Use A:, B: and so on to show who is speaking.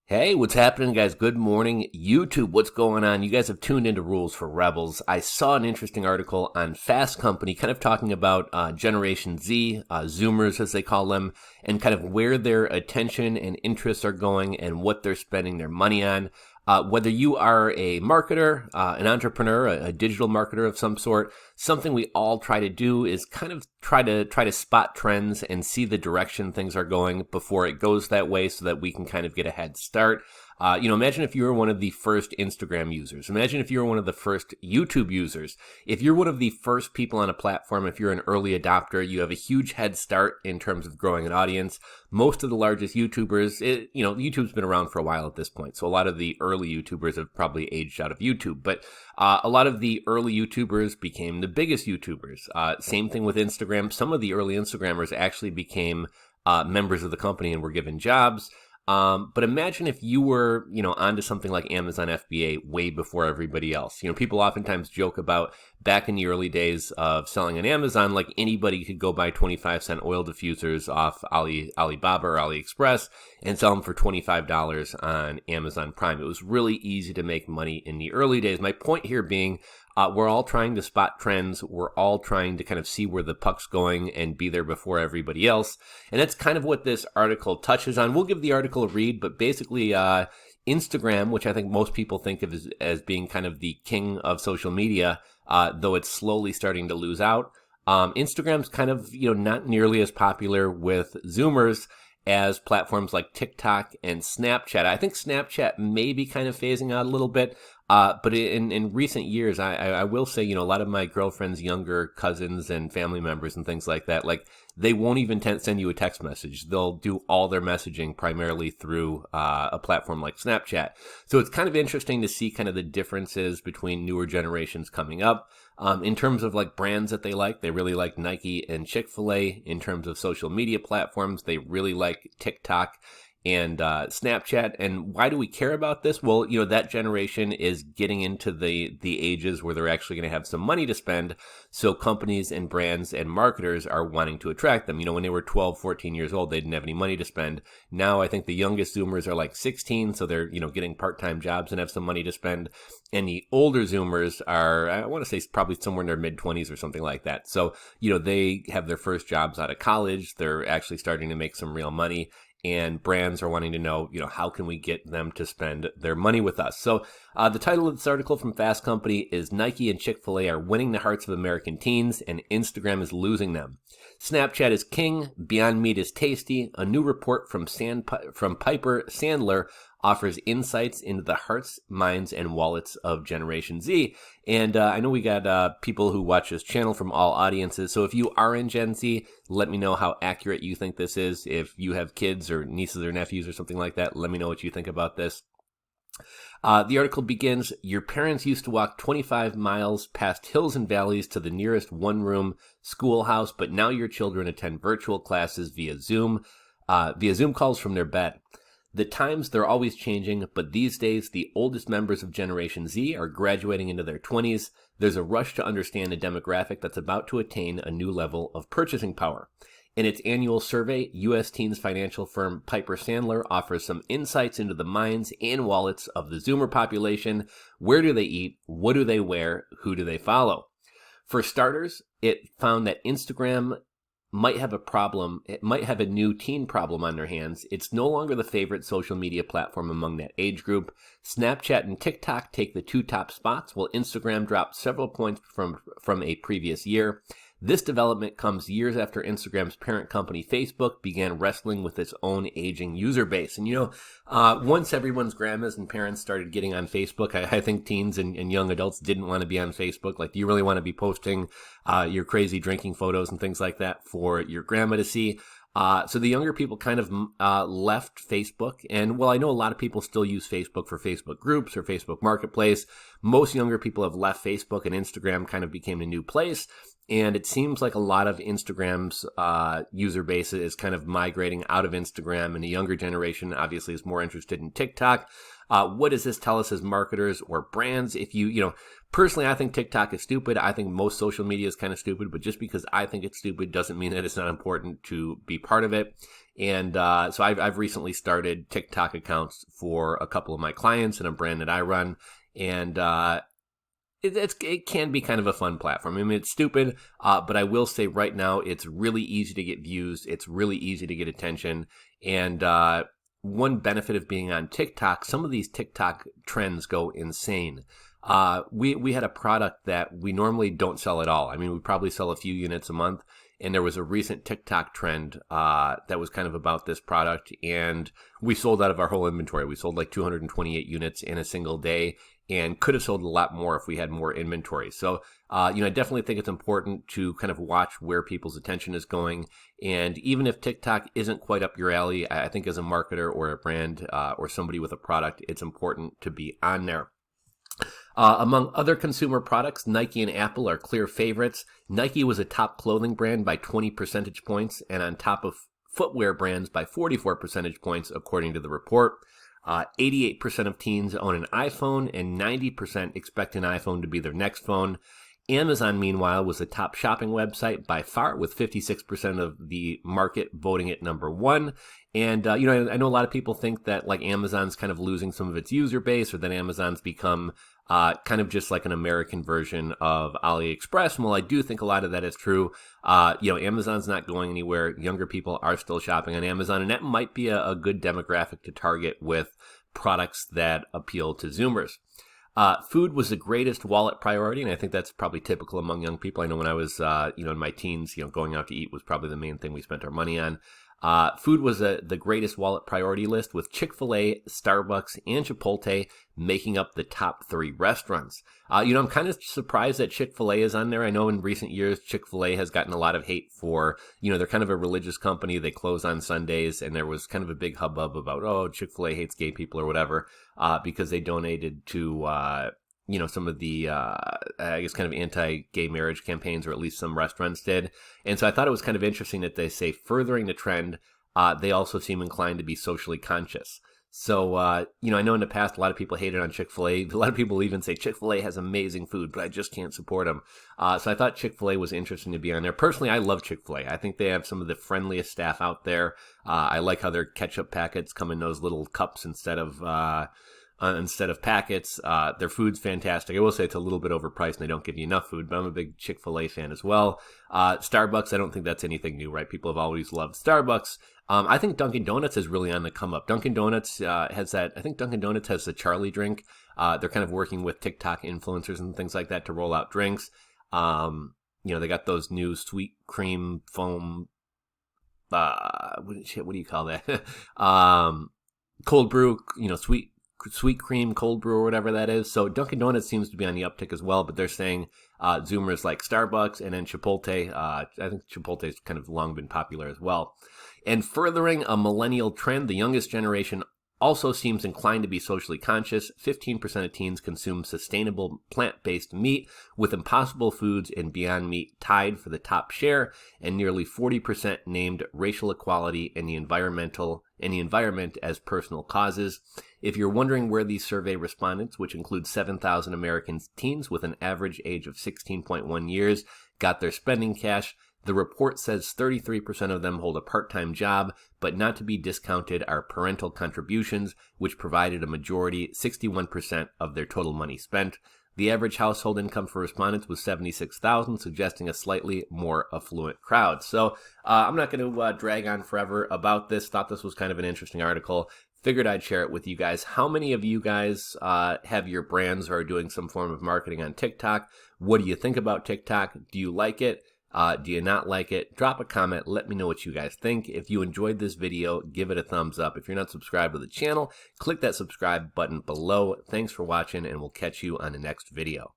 A: Hey, what's happening, guys? Good morning, YouTube. What's going on? You guys have tuned into Rules for Rebels. I saw an interesting article on Fast Company kind of talking about Generation Z, Zoomers as they call them, and kind of where their attention and interests are going and what they're spending their money on. Whether you are a marketer, an entrepreneur, a digital marketer of some sort, something we all try to do is kind of try to spot trends and see the direction things are going before it goes that way, so that we can kind of get a head start. Imagine if you were one of the first Instagram users. Imagine if you were one of the first YouTube users. If you're one of the first people on a platform, if you're an early adopter, you have a huge head start in terms of growing an audience. Most of the largest YouTubers, YouTube's been around for a while at this point, so a lot of the early YouTubers have probably aged out of YouTube. But a lot of the early YouTubers became the biggest YouTubers. Same thing with Instagram. Some of the early Instagrammers actually became members of the company and were given jobs. But imagine if you were, onto something like Amazon FBA way before everybody else. People oftentimes joke about back in the early days of selling on Amazon, like anybody could go buy 25-cent oil diffusers off Alibaba or AliExpress and sell them for $25 on Amazon Prime. It was really easy to make money in the early days. My point here being, we're all trying to spot trends. We're all trying to kind of see where the puck's going and be there before everybody else. And that's kind of what this article touches on. We'll give the article a read, but basically, Instagram, which I think most people think of as being kind of the king of social media, though it's slowly starting to lose out. Instagram's kind of, not nearly as popular with Zoomers as platforms like TikTok and Snapchat. I think Snapchat may be kind of phasing out a little bit. But in recent years, I will say, a lot of my girlfriend's younger cousins and family members and things like that, like they won't even send you a text message. They'll do all their messaging primarily through a platform like Snapchat. So it's kind of interesting to see kind of the differences between newer generations coming up. In terms of like brands that they really like Nike and Chick-fil-A. In terms of social media platforms, they really like TikTok and Snapchat. And why do we care about this? Well, that generation is getting into the ages where they're actually going to have some money to spend. So companies and brands and marketers are wanting to attract them. When they were 12, 14 years old, they didn't have any money to spend. Now I think the youngest Zoomers are like 16, so they're, getting part-time jobs and have some money to spend. And the older Zoomers are, I want to say probably somewhere in their mid-20s or something like that. So, they have their first jobs out of college. They're actually starting to make some real money. And brands are wanting to know, how can we get them to spend their money with us? So the title of this article from Fast Company is Nike and Chick-fil-A are winning the hearts of American teens and Instagram is losing them. Snapchat is king, Beyond Meat is tasty. A new report from Piper Sandler offers insights into the hearts, minds, and wallets of Generation Z. And I know we got people who watch this channel from all audiences. So if you are in Gen Z, let me know how accurate you think this is. If you have kids or nieces or nephews or something like that, let me know what you think about this. The article begins, your parents used to walk 25 miles past hills and valleys to the nearest one-room schoolhouse, but now your children attend virtual classes via Zoom calls from their bed. The times, they're always changing, but these days, the oldest members of Generation Z are graduating into their 20s. There's a rush to understand a demographic that's about to attain a new level of purchasing power. In its annual survey, U.S. teens financial firm Piper Sandler offers some insights into the minds and wallets of the Zoomer population. Where do they eat? What do they wear? Who do they follow? For starters, it found that Instagram might have a problem. It might have a new teen problem on their hands. It's no longer the favorite social media platform among that age group. Snapchat and TikTok take the two top spots, while Instagram dropped several points from a previous year. This development comes years after Instagram's parent company, Facebook, began wrestling with its own aging user base. And, once everyone's grandmas and parents started getting on Facebook, I think teens and young adults didn't want to be on Facebook. Like, do you really want to be posting your crazy drinking photos and things like that for your grandma to see? So the younger people kind of left Facebook. And while I know a lot of people still use Facebook for Facebook groups or Facebook Marketplace, most younger people have left Facebook, and Instagram kind of became a new place. And it seems like a lot of Instagram's user base is kind of migrating out of Instagram, and the younger generation obviously is more interested in TikTok. What does this tell us as marketers or brands? If personally, I think TikTok is stupid. I think most social media is kind of stupid, but just because I think it's stupid doesn't mean that it's not important to be part of it. And so I've recently started TikTok accounts for a couple of my clients and a brand that I run. And it can be kind of a fun platform. I mean, it's stupid, but I will say right now it's really easy to get views. It's really easy to get attention. And one benefit of being on TikTok, some of these TikTok trends go insane. We had a product that we normally don't sell at all. I mean, we probably sell a few units a month. And there was a recent TikTok trend that was kind of about this product, and we sold out of our whole inventory. We sold like 228 units in a single day, and could have sold a lot more if we had more inventory. So, I definitely think it's important to kind of watch where people's attention is going. And even if TikTok isn't quite up your alley, I think as a marketer or a brand or somebody with a product, it's important to be on there. Among other consumer products, Nike and Apple are clear favorites. Nike was a top clothing brand by 20 percentage points and on top of footwear brands by 44 percentage points, according to the report. 88% of teens own an iPhone and 90% expect an iPhone to be their next phone. Amazon, meanwhile, was the top shopping website by far, with 56% of the market voting it number one. And, I know a lot of people think that like Amazon's kind of losing some of its user base, or that Amazon's become kind of just like an American version of AliExpress. And while I do think a lot of that is true, Amazon's not going anywhere. Younger people are still shopping on Amazon, and that might be a good demographic to target with products that appeal to Zoomers. Food was the greatest wallet priority, and I think that's probably typical among young people. I know when I was, in my teens, going out to eat was probably the main thing we spent our money on. Food was the greatest wallet priority list, with Chick-fil-A, Starbucks, and Chipotle making up the top 3 restaurants. I'm kind of surprised that Chick-fil-A is on there. I know in recent years, Chick-fil-A has gotten a lot of hate for, they're kind of a religious company. They close on Sundays, and there was kind of a big hubbub about, oh, Chick-fil-A hates gay people or whatever, because they donated to, some of the, I guess, kind of anti-gay marriage campaigns, or at least some restaurants did. And so I thought it was kind of interesting that they say, furthering the trend, they also seem inclined to be socially conscious. So, I know in the past, a lot of people hated on Chick-fil-A. A lot of people even say Chick-fil-A has amazing food, but I just can't support them. So I thought Chick-fil-A was interesting to be on there. Personally, I love Chick-fil-A. I think they have some of the friendliest staff out there. I like how their ketchup packets come in those little cups instead of packets. Their food's fantastic. I will say it's a little bit overpriced and they don't give you enough food, but I'm a big Chick-fil-A fan as well. Starbucks, I don't think that's anything new, right? People have always loved Starbucks. I think Dunkin' Donuts is really on the come up. Dunkin' Donuts has the Charlie drink. They're kind of working with TikTok influencers and things like that to roll out drinks. They got those new sweet cream foam, what do you call that? Cold brew, sweet cream cold brew or whatever that is. So Dunkin' Donuts seems to be on the uptick as well, but they're saying Zoomers like Starbucks, and then Chipotle. I think Chipotle's kind of long been popular as well. And furthering a millennial trend, the youngest generation also seems inclined to be socially conscious. 15% of teens consume sustainable plant-based meat, with Impossible Foods and Beyond Meat tied for the top share, and nearly 40% named racial equality and the environment as personal causes. If you're wondering where these survey respondents, which include 7,000 American teens with an average age of 16.1 years, got their spending cash, the report says 33% of them hold a part-time job, but not to be discounted are parental contributions, which provided a majority, 61% of their total money spent. The average household income for respondents was $76,000, suggesting a slightly more affluent crowd. So I'm not going to drag on forever about this. Thought this was kind of an interesting article. Figured I'd share it with you guys. How many of you guys have your brands or are doing some form of marketing on TikTok? What do you think about TikTok? Do you like it? Do you not like it? Drop a comment. Let me know what you guys think. If you enjoyed this video, give it a thumbs up. If you're not subscribed to the channel, click that subscribe button below. Thanks for watching, and we'll catch you on the next video.